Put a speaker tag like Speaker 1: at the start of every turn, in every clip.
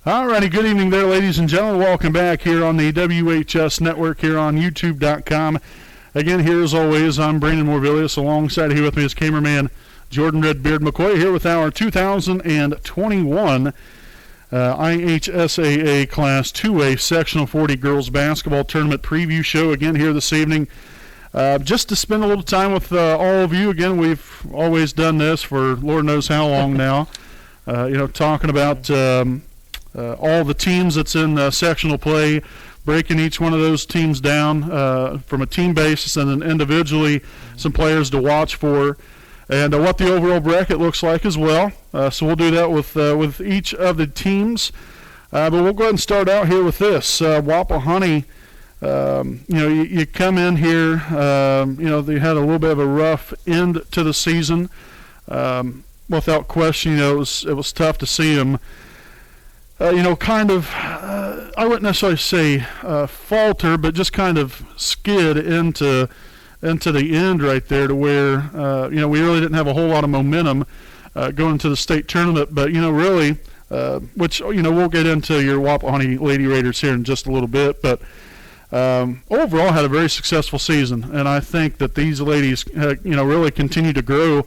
Speaker 1: All righty, good evening there, ladies and gentlemen. Welcome back here on the WHS Network here on YouTube.com. Again, here as always, I'm Brandon Morvillius. Alongside here with me is cameraman Jordan Redbeard McCoy here with our 2021 IHSAA Class 2A Sectional 40 Girls Basketball Tournament Preview Show. Again, here this evening, just to spend a little time with all of you. Again, we've always done this for Lord knows how long now. Talking about all the teams that's in sectional play, breaking each one of those teams down from a team basis and then individually some players to watch for, and what the overall bracket looks like as well. So we'll do that with each of the teams. But we'll go ahead and start out here with this. Wapahoney, you come in here, they had a little bit of a rough end to the season. Without question, it was tough to see them I wouldn't necessarily say falter, but just kind of skid into the end right there to where, we really didn't have a whole lot of momentum going to the state tournament. But, really, which, we'll get into your Wapahoney Lady Raiders here in just a little bit. But overall had a very successful season. And I think that these ladies, really continue to grow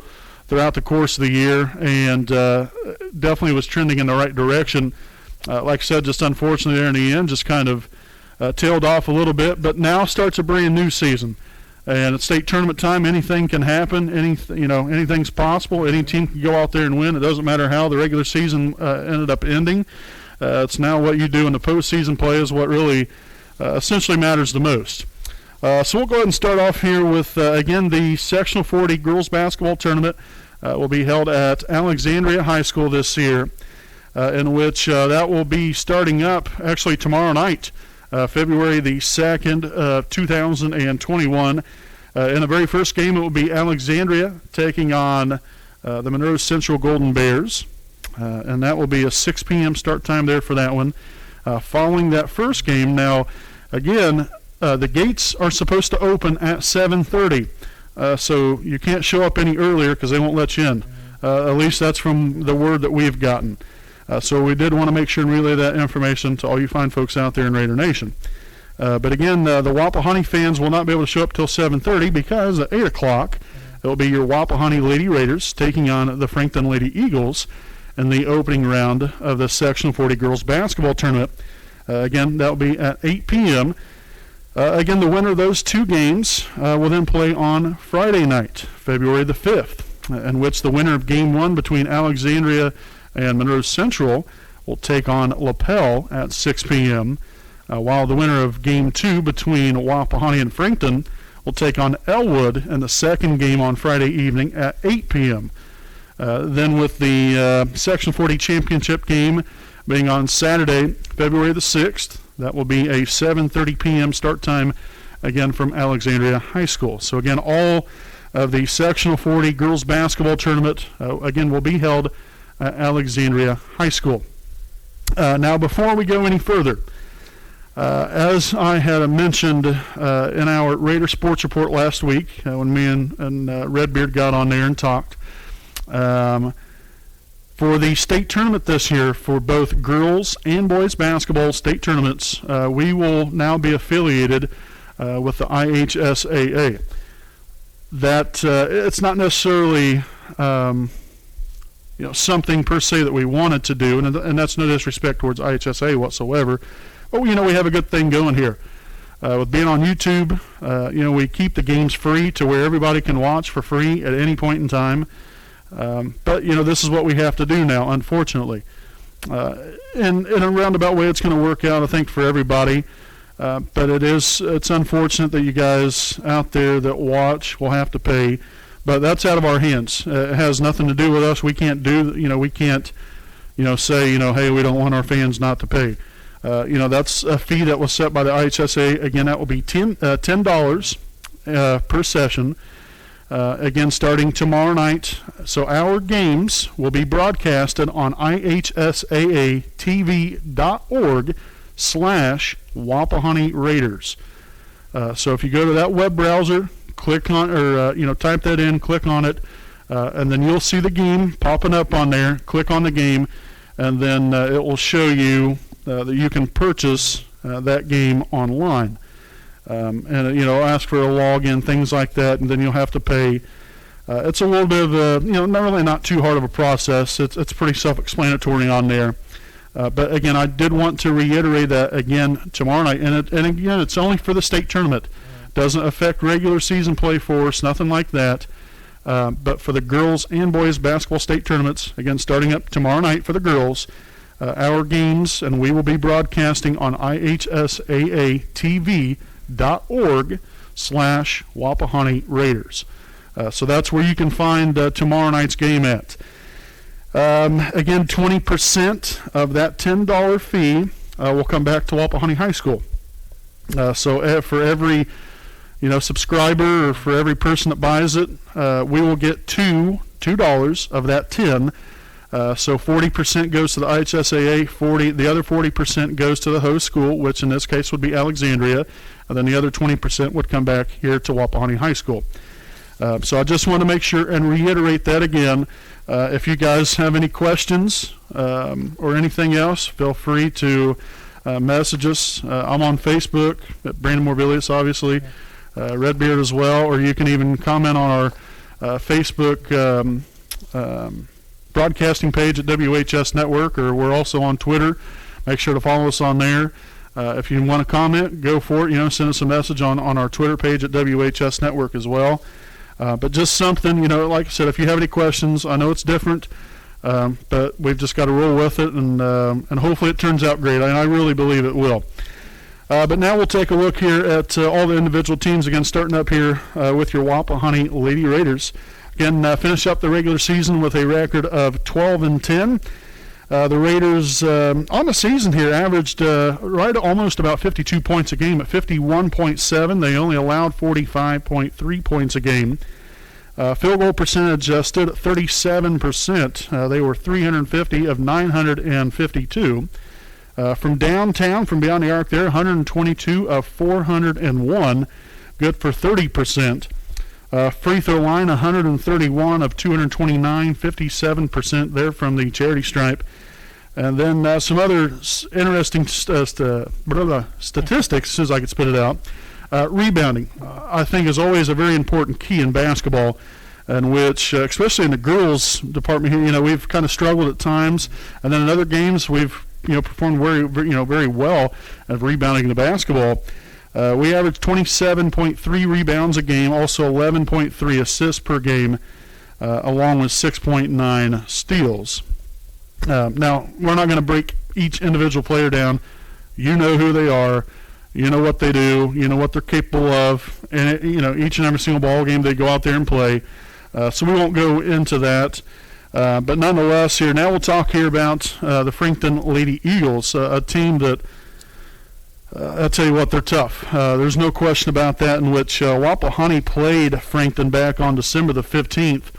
Speaker 1: throughout the course of the year and definitely was trending in the right direction. Like I said, just unfortunately there in the end, just kind of tailed off a little bit. But now starts a brand new season, and at state tournament time, anything can happen. Anything's possible. Any team can go out there and win. It doesn't matter how the regular season ended up ending. It's now what you do in the postseason play is what really essentially matters the most. So we'll go ahead and start off here with again the Sectional 40 Girls Basketball Tournament will be held at Alexandria High School this year. In which that will be starting up actually tomorrow night, February the 2nd, 2021. In the very first game, it will be Alexandria taking on the Monroe Central Golden Bears, and that will be a 6 p.m. start time there for that one. Following that first game, now, again, the gates are supposed to open at 7:30, so you can't show up any earlier because they won't let you in. At least that's from the word that we've gotten. So we did want to make sure and relay that information to all you fine folks out there in Raider Nation. But again, the Wapahoney fans will not be able to show up till 7:30 because at 8 o'clock it will be your Wapahoney Lady Raiders taking on the Frankton Lady Eagles in the opening round of the Sectional 40 Girls Basketball Tournament. Again, that will be at 8 p.m. Again, the winner of those two games will then play on Friday night, February the 5th, in which the winner of Game 1 between Alexandria and Monroe Central will take on LaPel at 6 p.m., while the winner of Game 2 between Wapahoney and Frankton will take on Elwood in the second game on Friday evening at 8 p.m. Then with the Section 40 championship game being on Saturday, February the 6th, that will be a 7:30 p.m. start time, again from Alexandria High School. So again, all of the Sectional 40 Girls Basketball Tournament, again, will be held at Alexandria High School. Now, before we go any further, as I had mentioned in our Raider Sports Report last week, when me and Redbeard got on there and talked, for the state tournament this year for both girls and boys basketball state tournaments, we will now be affiliated with the IHSAA. That it's not necessarily something per se that we wanted to do, and that's no disrespect towards IHSAA whatsoever. But we have a good thing going here. With being on YouTube, we keep the games free to where everybody can watch for free at any point in time. But this is what we have to do now, unfortunately. In a roundabout way, it's going to work out, I think, for everybody. But it's unfortunate that you guys out there that watch will have to pay. But that's out of our hands. It has nothing to do with us. We can't say, hey, we don't want our fans not to pay. That's a fee that was set by the IHSAA. Again, that will be $10 per session. Again, starting tomorrow night. So our games will be broadcasted on IHSAATV.org/Wapahoney Raiders. So if you go to that web browser, click on, type that in, click on it, and then you'll see the game popping up on there. Click on the game, and then it will show you that you can purchase that game online. And ask for a login, things like that, and then you'll have to pay. It's a little bit of not too hard of a process. It's pretty self-explanatory on there. But again, I did want to reiterate that again tomorrow night, and again, it's only for the state tournament. Doesn't affect regular season play for us, nothing like that. But for the girls and boys basketball state tournaments, again, starting up tomorrow night for the girls, our games, and we will be broadcasting on IHSAATV.org/Wapahani Raiders. So that's where you can find tomorrow night's game at. Again, 20% of that $10 fee will come back to Wapahani High School. So for every subscriber, or for every person that buys it, we will get $2 of that 10. So 40% goes to the IHSAA, the other 40% goes to the host school, which in this case would be Alexandria, and then the other 20% would come back here to Wapahani High School. So I just want to make sure and reiterate that again. If you guys have any questions or anything else, feel free to message us. I'm on Facebook at Brandon Morbilius, obviously, Redbeard as well, or you can even comment on our Facebook broadcasting page at WHS Network, or we're also on Twitter. Make sure to follow us on there. If you want to comment, go for it. Send us a message on our Twitter page at WHS Network as well. But just something, like I said, if you have any questions, I know it's different, but we've just got to roll with it, and hopefully it turns out great. I really believe it will. But now we'll take a look here at all the individual teams, again, starting up here with your Wapahani Lady Raiders. Again, finish up the regular season with a record of 12-10. The Raiders on the season here averaged right almost about 52 points a game at 51.7. They only allowed 45.3 points a game. Field goal percentage stood at 37%. They were 350 of 952. From downtown, from beyond the arc there, 122 of 401, good for 30%. Free throw line, 131 of 229, 57% there from the charity stripe. And then some other interesting statistics, as soon as I could spit it out. Rebounding, I think, is always a very important key in basketball, in which, especially in the girls department here, we've kind of struggled at times. And then in other games, we've performed very well at rebounding the basketball. We averaged 27.3 rebounds a game, also 11.3 assists per game, along with 6.9 steals. Now, we're not going to break each individual player down. You know who they are. You know what they do. You know what they're capable of. And, each and every single ball game they go out there and play. So we won't go into that. But nonetheless, here, now we'll talk here about the Frankton Lady Eagles, a team that, I'll tell you what, they're tough. There's no question about that, in which Wapahani played Frankton back on December the 15th,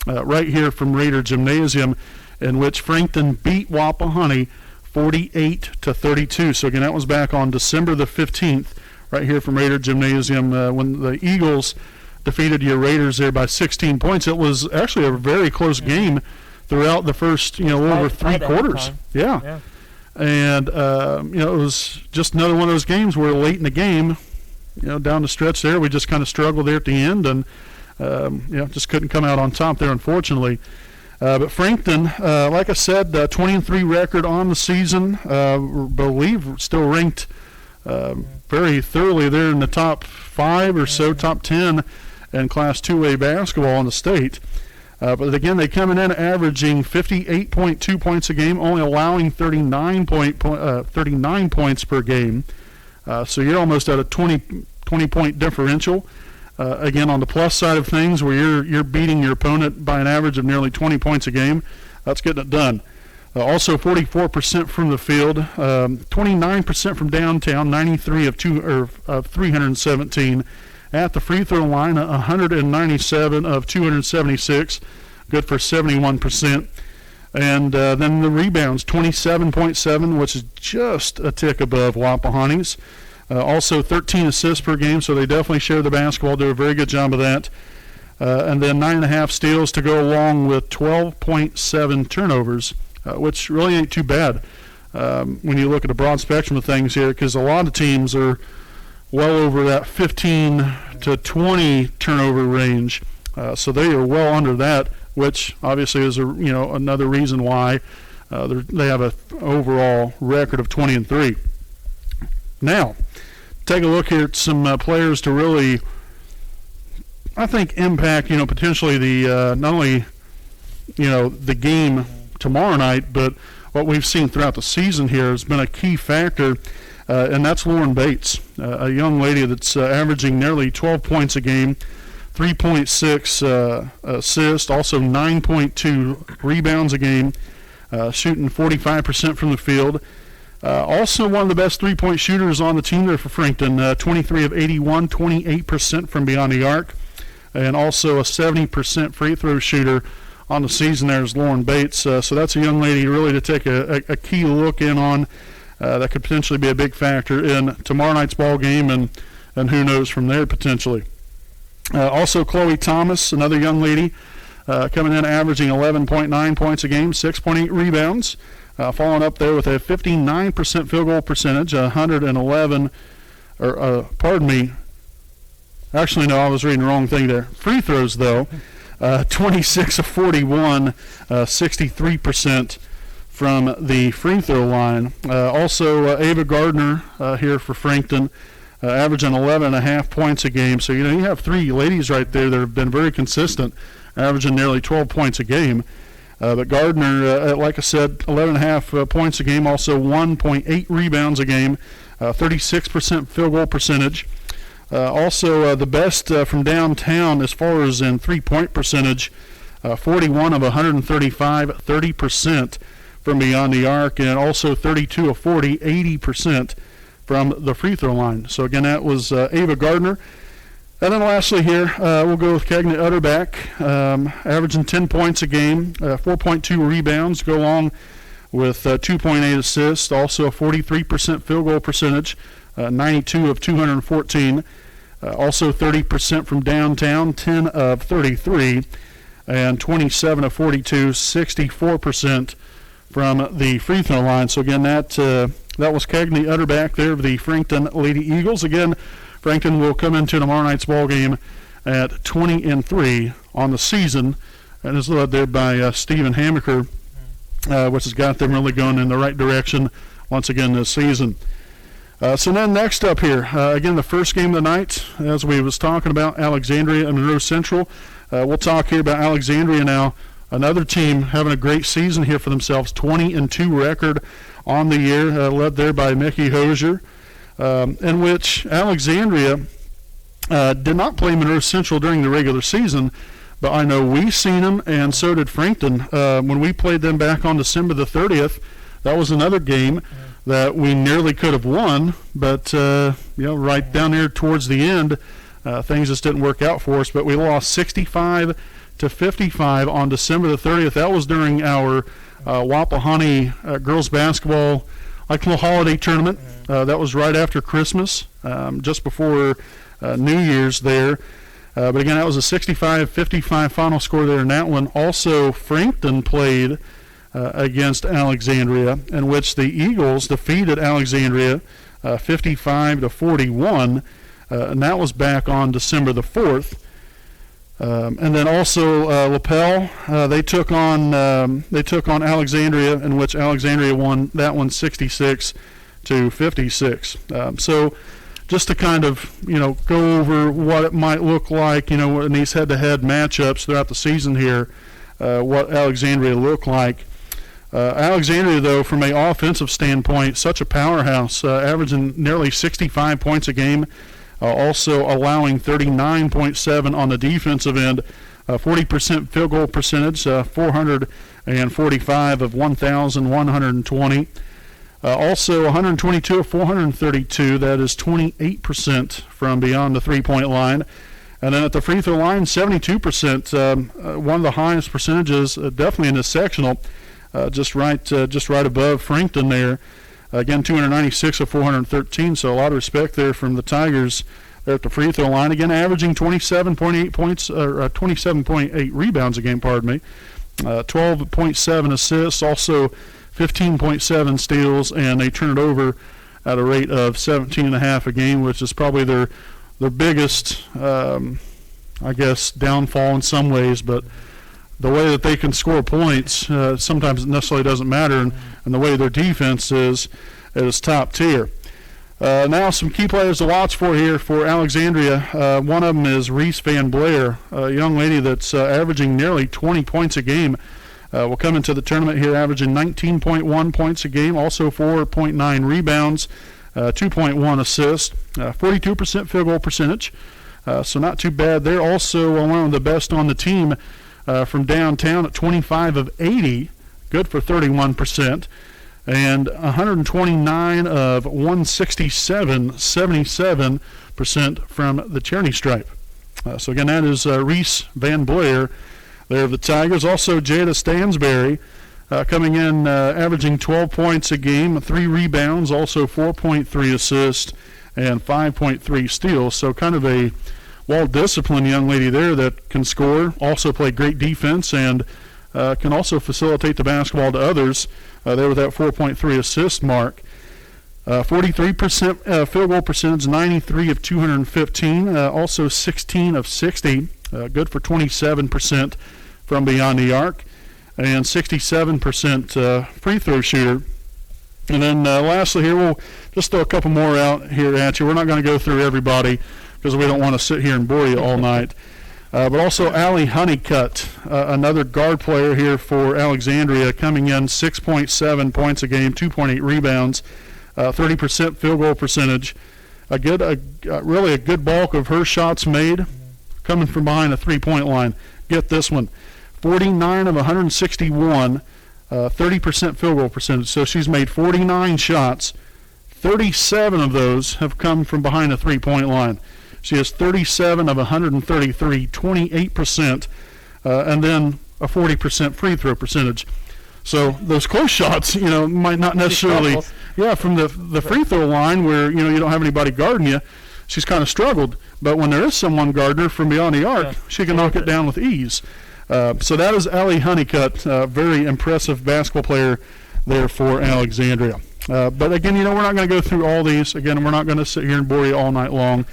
Speaker 1: right here from Raider Gymnasium, in which Frankton beat Wapahani 48-32. So again, that was back on December the 15th, right here from Raider Gymnasium, when the Eagles defeated your Raiders there by 16 points. It was actually a very close game throughout the first, over three quarters. Yeah. And, it was just another one of those games where late in the game, down the stretch there, we just kind of struggled there at the end, and, just couldn't come out on top there, unfortunately. But Frankton, like I said, 20-3 record on the season, believe still ranked very thoroughly there in the top 5 or so, top 10 in Class 2A basketball in the state. But again, they coming in averaging 58.2 points a game, only allowing 39 points per game. So you're almost at a 20-point differential. Again, on the plus side of things, where you're beating your opponent by an average of nearly 20 points a game, that's getting it done. Also 44% from the field, 29% from downtown, 93 of 317. At the free throw line, 197 of 276, good for 71%. And then the rebounds, 27.7, which is just a tick above Wapahani's. Also 13 assists per game, so they definitely share the basketball, do a very good job of that. And then 9.5 steals to go along with 12.7 turnovers. which really ain't too bad when you look at a broad spectrum of things here, because a lot of teams are well over that 15 to 20 turnover range. So they are well under that, which obviously is another reason why they have an overall record of 20-3. Now, take a look here at some players to really, I think, impact potentially the not only the game tomorrow night, but what we've seen throughout the season here has been a key factor, and that's Lauren Bates, a young lady that's averaging nearly 12 points a game, 3.6 assists, also 9.2 rebounds a game, shooting 45% from the field. Also one of the best three-point shooters on the team there for Frankton, 23 of 81, 28% from beyond the arc, and also a 70% free throw shooter on the season there is Lauren Bates. So that's a young lady really to take a key look in on. That could potentially be a big factor in tomorrow night's ball game, and who knows from there potentially. Also Chloe Thomas, another young lady, coming in averaging 11.9 points a game, 6.8 rebounds, following up there with a 59% field goal percentage, 111, actually no, I was reading the wrong thing there. Free throws though, 26 of 41, 63% from the free throw line. Also Ava Gardner here for Frankton, averaging 11.5 points a game. So, you have three ladies right there that have been very consistent, averaging nearly 12 points a game. But Gardner, like I said, 11.5 points a game, also 1.8 rebounds a game, 36% field goal percentage. Also the best from downtown as far as in three-point percentage, 41 of 135, 30% from beyond the arc, and also 32 of 40, 80% from the free throw line. So again, that was Ava Gardner. And then lastly here, we'll go with Cagney Utterback, averaging 10 points a game, 4.2 rebounds, go along with 2.8 assists, also a 43% field goal percentage, 92 of 214, also 30% from downtown, 10 of 33, and 27 of 42, 64% from the free throw line. So again, that was Cagney Utterback there of the Frankton Lady Eagles. Again, Frankton will come into tomorrow night's ball game at 20-3 on the season, and is led there by Stephen Hamaker, which has got them really going in the right direction once again this season. So then next up here, again, the first game of the night, as we was talking about, Alexandria and Monroe Central. We'll talk here about Alexandria now. Another team having a great season here for themselves, 20-2 record on the year, led there by Mickey Hosier, in which Alexandria did not play Monroe Central during the regular season, but I know we seen them, and so did Frankton. When we played them back on December the 30th, that was another game that we nearly could have won, but right down there towards the end, things just didn't work out for us. But we lost 65-55 on December the 30th. That was during our Wapahani girls basketball little holiday tournament. That was right after Christmas, just before New Year's there. But again, that was a 65-55 final score there in that one. Also, Frankton played against Alexandria, in which the Eagles defeated Alexandria 55-41, and that was back on December the 4th. And then also LaPel, they took on Alexandria, in which Alexandria won that one 66-56. So just to kind of go over what it might look like in these head-to-head matchups throughout the season here, what Alexandria looked like. Alexandria, though, from an offensive standpoint, such a powerhouse, averaging nearly 65 points a game, also allowing 39.7 on the defensive end, 40% field goal percentage, 445 of 1,120. Also 122 of 432, that is 28% from beyond the three-point line. And then at the free throw line, 72%, one of the highest percentages, definitely in the sectional, just right above Frankton there. Again, 296 of 413, so a lot of respect there from the Tigers there at the free throw line. Again, averaging 27.8 points, or 27.8 rebounds a game, 12.7 assists, also 15.7 steals, and they turn it over at a rate of 17.5 a game, which is probably their biggest, I guess, downfall in some ways. But the way that they can score points, sometimes it necessarily doesn't matter, and the way their defense is top tier. Now some key players to watch for here for Alexandria. One of them is Reese Van Blair, a young lady that's averaging nearly 20 points a game. Will come into the tournament here averaging 19.1 points a game, also 4.9 rebounds, 2.1 assists, 42% field goal percentage, so not too bad. They're also one of the best on the team from downtown at 25 of 80, good for 31%, and 129 of 167, 77% from the charity stripe. So again, that is Reese Van Blair. There are the Tigers. Also, Jada Stansberry coming in, averaging 12 points a game, 3 rebounds, also 4.3 assists, and 5.3 steals. So kind of a well-disciplined young lady there that can score, also play great defense, and can also facilitate the basketball to others there with that 4.3 assist mark. 43% field goal percentage, 93 of 215, also 16 of 60, good for 27% from beyond the arc, and 67% free throw shooter. And then lastly here, we'll just throw a couple more out here at you. We're not going to go through everybody because we don't want to sit here and bore you all night. But also Allie Honeycutt, another guard player here for Alexandria, coming in 6.7 points a game, 2.8 rebounds, 30% field goal percentage. Really a good bulk of her shots made coming from behind the three-point line. Get this one, 49 of 161, 30% field goal percentage. So she's made 49 shots. 37 of those have come from behind the three-point line. She has 37 of 133, 28%, and then a 40% free throw percentage. So those close shots, might not necessarily, from the free throw line where, you don't have anybody guarding you, she's kind of struggled. But when there is someone guarding her from beyond the arc, she can knock it down with ease. So that is Allie Honeycutt, very impressive basketball player there for Alexandria. But again, we're not going to go through all these. Again, we're not going to sit here and bore you all night long.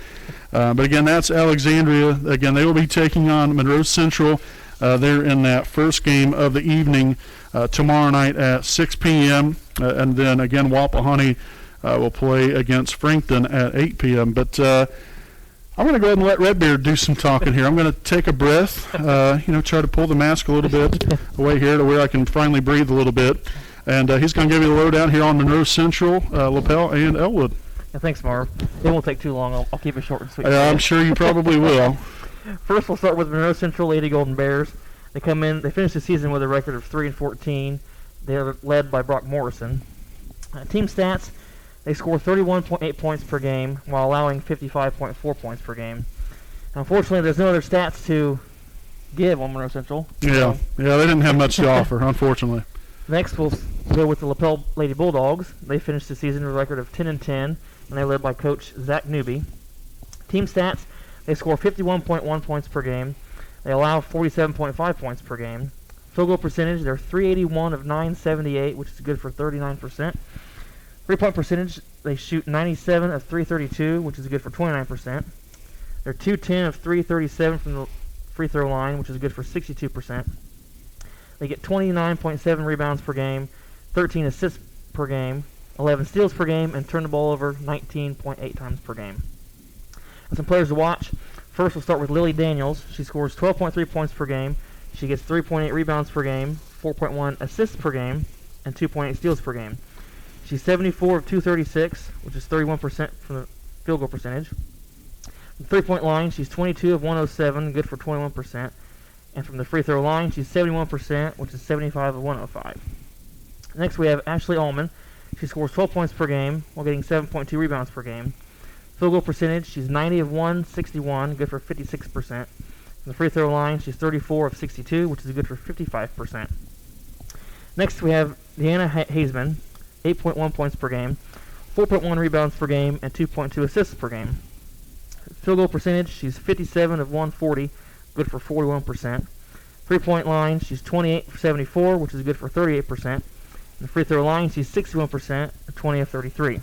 Speaker 1: But again, that's Alexandria. Again, they will be taking on Monroe Central there in that first game of the evening tomorrow night at 6 p.m. And then again, Wapahani will play against Frankton at 8 p.m. But I'm going to go ahead and let Redbeard do some talking here. I'm going to take a breath, try to pull the mask a little bit away here to where I can finally breathe a little bit. And he's going to give you the lowdown here on Monroe Central, LaPel, and Elwood.
Speaker 2: Yeah, thanks, Marv. It won't take too long. I'll keep it short and sweet.
Speaker 1: I'm sure you probably will.
Speaker 2: First, we'll start with Monroe Central Lady Golden Bears. They finished the season with a record of 3-14. They are led by Brock Morrison. Team stats, they score 31.8 points per game while allowing 55.4 points per game. Unfortunately, there's no other stats to give on Monroe Central.
Speaker 1: Yeah, they didn't have much to offer, unfortunately.
Speaker 2: Next, we'll go with the LaPel Lady Bulldogs. They finished the season with a record of 10-10, and they're led by Coach Zach Newby. Team stats, they score 51.1 points per game. They allow 47.5 points per game. Field goal percentage, they're 381 of 978, which is good for 39%. Three-point percentage, they shoot 97 of 332, which is good for 29%. They're 210 of 337 from the free throw line, which is good for 62%. They get 29.7 rebounds per game, 13 assists per game, 11 steals per game, and turn the ball over 19.8 times per game. And some players to watch. First, we'll start with Lily Daniels. She scores 12.3 points per game. She gets 3.8 rebounds per game, 4.1 assists per game, and 2.8 steals per game. She's 74 of 236, which is 31% from the field goal percentage. The three-point line, she's 22 of 107, good for 21%. And from the free throw line, she's 71%, which is 75 of 105. Next, we have Ashley Allman. She scores 12 points per game while getting 7.2 rebounds per game. Field goal percentage, she's 90 of 161, good for 56%. From the free throw line, she's 34 of 62, which is good for 55%. Next, we have Deanna Hazeman, 8.1 points per game, 4.1 rebounds per game, and 2.2 assists per game. Field goal percentage, she's 57 of 140, good for 41%. 3-point line, she's 28 for 74, which is good for 38%. And the free throw line, she's 61%, 20 of 33.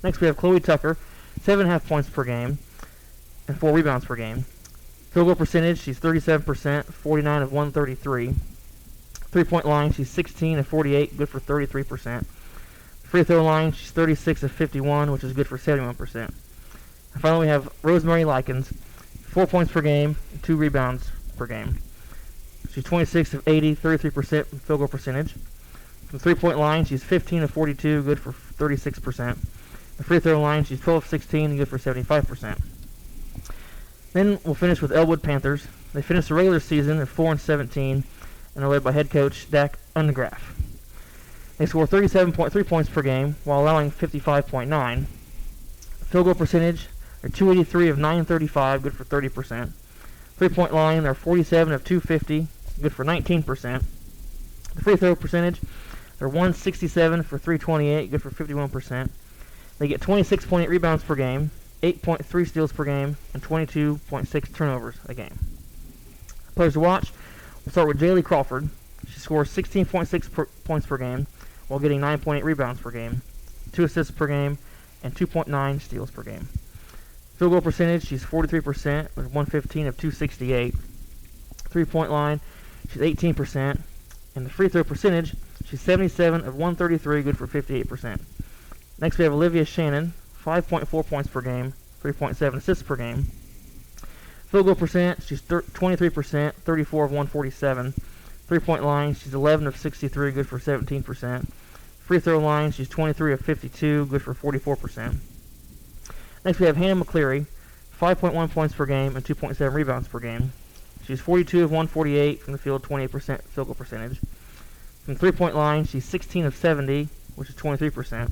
Speaker 2: Next, we have Chloe Tucker, 7.5 points per game and 4 rebounds per game. Field goal percentage, she's 37%, 49 of 133. 3-point line, she's 16 of 48, good for 33%. Free throw line, she's 36 of 51, which is good for 71%. And finally, we have Rosemary Likens, 4 points per game, 2 rebounds per game. She's 26 of 80, 33% field goal percentage. From the 3-point line, she's 15 of 42, good for 36%. The free throw line, she's 12 of 16, good for 75%. Then we'll finish with Elwood Panthers. They finished the regular season at 4-17, and are led by head coach Dak Undegraff. They score 37.3 points per game while allowing 55.9. Field goal percentage, they're 283 of 935, good for 30%. 3-point line, they're 47 of 250, good for 19%. The free throw percentage, they're 167 for 328, good for 51%. They get 26.8 rebounds per game, 8.3 steals per game, and 22.6 turnovers a game. Players to watch, we'll start with Jaylee Crawford. She scores 16.6 points per game while getting 9.8 rebounds per game, 2 assists per game, and 2.9 steals per game. Field goal percentage, she's 43% with 115 of 268. 3-point line, she's 18%. And the free throw percentage, she's 77 of 133, good for 58%. Next we have Olivia Shannon, 5.4 points per game, 3.7 assists per game. Field goal percent, she's 23%, 34 of 147. 3-point line, she's 11 of 63, good for 17%. Free throw line, she's 23 of 52, good for 44%. Next we have Hannah McCleary, 5.1 points per game and 2.7 rebounds per game. She's 42 of 148 from the field, 28% field goal percentage. From the 3-point line, she's 16 of 70, which is 23%.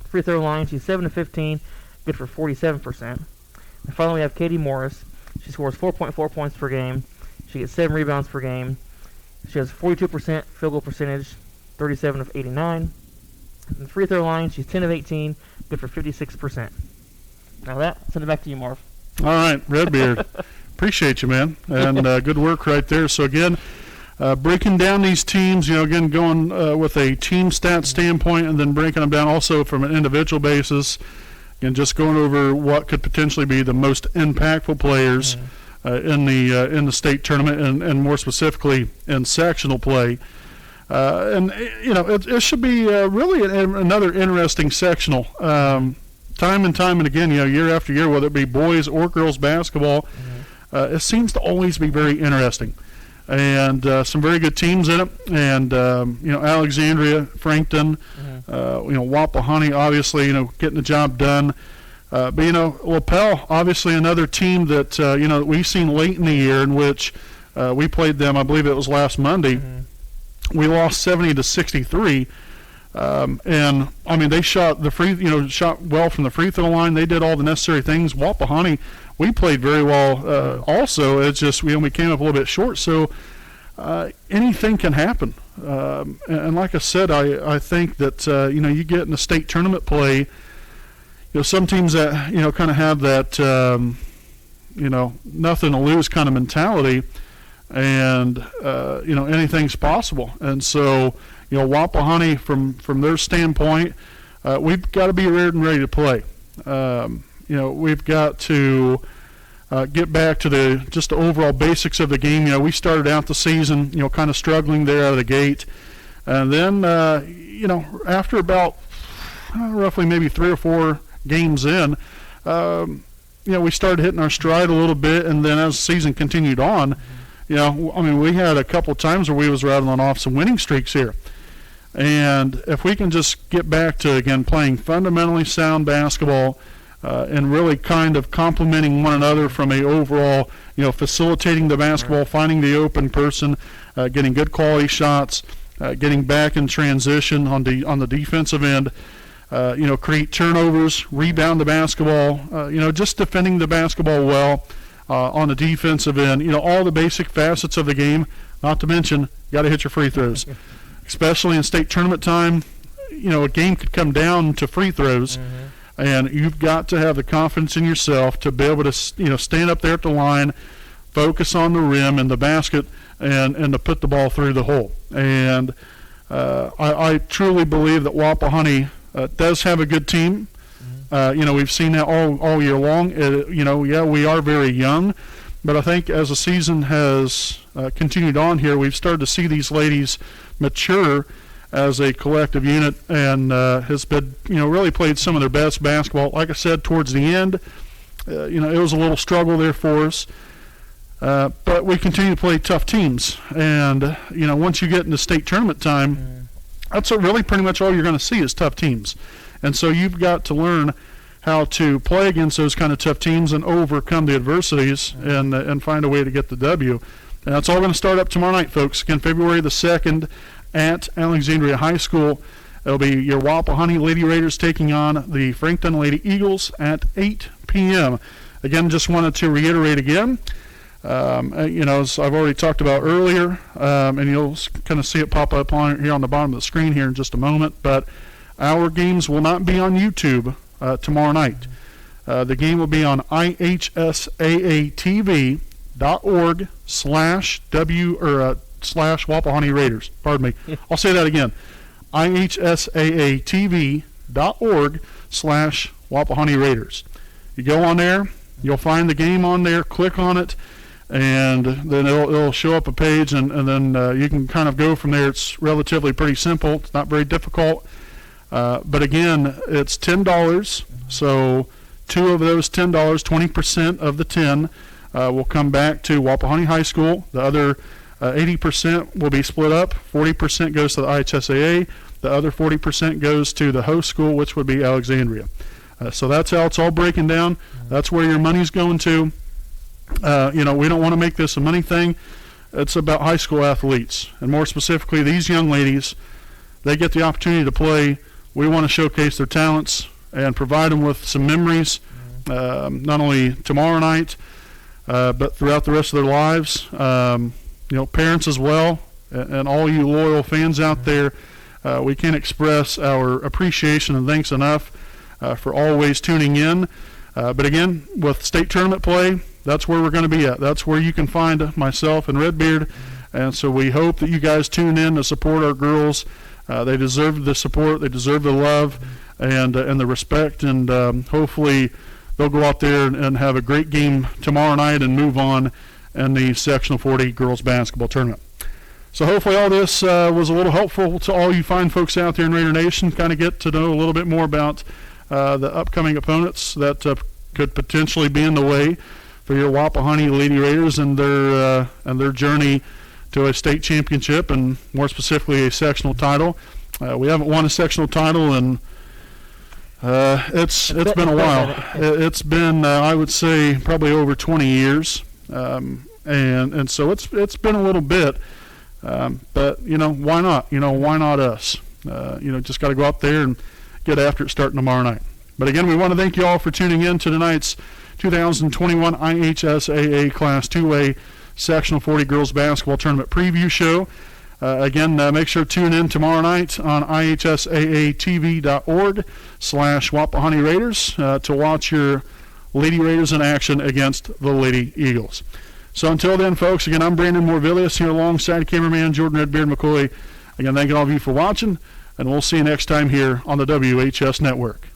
Speaker 2: Free throw line, she's 7 of 15, good for 47%. And finally we have Katie Morris. She scores 4.4 points per game. She gets 7 rebounds per game. She has 42% field goal percentage, 37 of 89. And the free throw line, she's 10 of 18, good for 56%. Now that, send it back to you, Marv.
Speaker 1: All right, Redbeard. Appreciate you, man. And good work right there. So, again, breaking down these teams, again, going with a team stat standpoint and then breaking them down also from an individual basis and just going over what could potentially be the most impactful players in the state tournament and more specifically in sectional play. It should be really another interesting sectional. Time and time and again, year after year, whether it be boys or girls basketball, it seems to always be very interesting. And some very good teams in it. And, Alexandria, Frankton, Wapahani, obviously, getting the job done. But, LaPel, obviously another team that, we've seen late in the year in which we played them, I believe it was last Monday. We lost 70-63. And I mean, they shot shot well from the free throw line. They did all the necessary things. Wapahani, we played very well. Also, it's just we came up a little bit short. So anything can happen. And like I said, I think that you get in the state tournament play. Some teams that kind of have that nothing to lose kind of mentality, and anything's possible. And so. Wapahani, from their standpoint, we've got to be ready to play. We've got to get back to the overall basics of the game. We started out the season, kind of struggling there out of the gate. And then, after about roughly maybe 3 or 4 games in, we started hitting our stride a little bit. And then as the season continued on, we had a couple of times where we was rattling off some winning streaks here. And if we can just get back to, again, playing fundamentally sound basketball and really kind of complementing one another from a overall, facilitating the basketball, finding the open person, getting good quality shots, getting back in transition on the defensive end, create turnovers, rebound the basketball, just defending the basketball well on the defensive end, all the basic facets of the game, not to mention you got to hit your free throws. Especially in state tournament time, a game could come down to free throws, and you've got to have the confidence in yourself to be able to, stand up there at the line, focus on the rim and the basket and to put the ball through the hole. And I truly believe that Wapahoney does have a good team. We've seen that all year long. We are very young, but I think as the season has continued on here, we've started to see these ladies mature as a collective unit, and has been, really played some of their best basketball. Like I said, towards the end, it was a little struggle there for us. But we continue to play tough teams, and once you get into state tournament time, that's really pretty much all you're going to see is tough teams. And so you've got to learn how to play against those kind of tough teams and overcome the adversities and find a way to get the W. And that's all going to start up tomorrow night, folks. Again, February the 2nd at Alexandria High School. It'll be your Wapahoney Lady Raiders taking on the Frankton Lady Eagles at 8 p.m. Again, just wanted to reiterate again, as I've already talked about earlier, and you'll kind of see it pop up here on the bottom of the screen here in just a moment, but our games will not be on YouTube tomorrow night. The game will be on IHSAATV.org/Wapahoney Raiders. Pardon me. I'll say that again. IHSAATV.org/Wapahoney Raiders. You go on there, you'll find the game on there, click on it, and then it'll show up a page, and then you can kind of go from there. It's relatively pretty simple. It's not very difficult. But again, it's $10, so two of those $10, 20% of the 10 will come back to Wapahoney High School. The other 80% will be split up. 40% goes to the IHSAA. The other 40% goes to the host school, which would be Alexandria. So that's how it's all breaking down. That's where your money's going to. We don't want to make this a money thing. It's about high school athletes, and more specifically, these young ladies. They get the opportunity to play. We want to showcase their talents and provide them with some memories, not only tomorrow night, but throughout the rest of their lives. Parents as well, and all you loyal fans out there, we can't express our appreciation and thanks enough for always tuning in. But again, with state tournament play, that's where we're going to be at. That's where you can find myself and Redbeard. And so we hope that you guys tune in to support our girls. They deserve the support, they deserve the love, and the respect, and hopefully they'll go out there and have a great game tomorrow night and move on in the Sectional 40 girls basketball tournament. So hopefully all this was a little helpful to all you fine folks out there in Raider Nation, kind of get to know a little bit more about the upcoming opponents that could potentially be in the way for your Wapahoney Lady Raiders and their journey to a state championship, and more specifically a sectional title. We haven't won a sectional title, and it's been a while. It's been I would say probably over 20 years, and so it's been a little bit. But why not? Why not us? Just got to go out there and get after it starting tomorrow night. But again, we want to thank you all for tuning in to tonight's 2021 IHSAA Class 2A Sectional 40 Girls Basketball Tournament Preview Show. Again, make sure to tune in tomorrow night on IHSAATV.org/Wapahoney Raiders to watch your Lady Raiders in action against the Lady Eagles. So until then, folks, again, I'm Brandon Morvillius here alongside cameraman Jordan Redbeard McCoy. Again, thanking all of you for watching, and we'll see you next time here on the WHS Network.